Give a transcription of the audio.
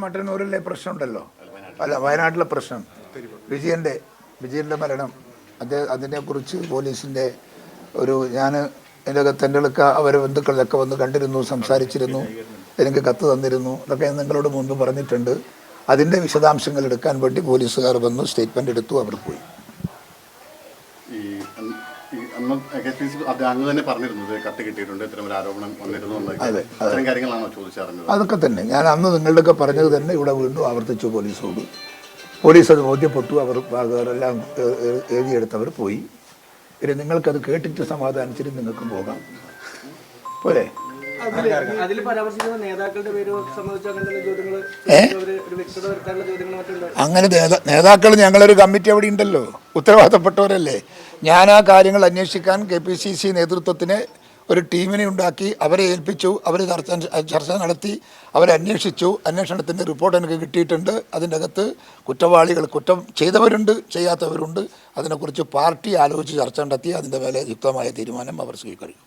മട്ടന്നൂരിലെ പ്രശ്നമുണ്ടല്ലോ, അല്ല വയനാട്ടിലെ പ്രശ്നം, വിജയൻ്റെ മരണം, അതിനെക്കുറിച്ച് പോലീസിൻ്റെ ഞാൻ എൻ്റെ തെണ്ടുകളൊക്കെ അവരെ ബന്ധുക്കളിലൊക്കെ വന്ന് കണ്ടിരുന്നു, സംസാരിച്ചിരുന്നു, എനിക്ക് കത്ത് തന്നിരുന്നു. ഇതൊക്കെ നിങ്ങളോട് മുൻപ് പറഞ്ഞിട്ടുണ്ട്. അതിൻ്റെ വിശദാംശങ്ങൾ എടുക്കാൻ വേണ്ടി പോലീസുകാർ വന്നു, സ്റ്റേറ്റ്മെൻ്റ് എടുത്തു, അവർ പോയി. അതൊക്കെ തന്നെ ഞാൻ അന്ന് നിങ്ങളുടെയൊക്കെ പറഞ്ഞത് തന്നെ ഇവിടെ വീണ്ടും ആവർത്തിച്ചു പോലീസോട്. പോലീസ് അത് ബോധ്യപ്പെട്ടു, അവരെല്ലാം എഴുതിയെടുത്തവർ പോയി. പിന്നെ നിങ്ങൾക്കത് കേട്ടിട്ട് സമാധാനിച്ചിട്ട് നിങ്ങൾക്കും പോകാം പോലെ. അങ്ങനെ നേതാക്കൾ ഞങ്ങളൊരു കമ്മിറ്റി അവിടെ ഉണ്ടല്ലോ, ഉത്തരവാദപ്പെട്ടവരല്ലേ. ഞാൻ ആ കാര്യങ്ങൾ അന്വേഷിക്കാൻ KPCC നേതൃത്വത്തിന് ഒരു ടീമിനെ ഉണ്ടാക്കി, അവരെ ഏൽപ്പിച്ചു. അവർ ചർച്ച നടത്തി, അവരന്വേഷിച്ചു. അന്വേഷണത്തിൻ്റെ റിപ്പോർട്ട് എനിക്ക് കിട്ടിയിട്ടുണ്ട്. അതിൻ്റെ അകത്ത് കുറ്റം ചെയ്തവരുണ്ട്, ചെയ്യാത്തവരുണ്ട്. അതിനെക്കുറിച്ച് പാർട്ടി ആലോചിച്ച് ചർച്ച നടത്തി അതിൻ്റെ മേലെ യുക്തമായ തീരുമാനം അവർ സ്വീകരിക്കും.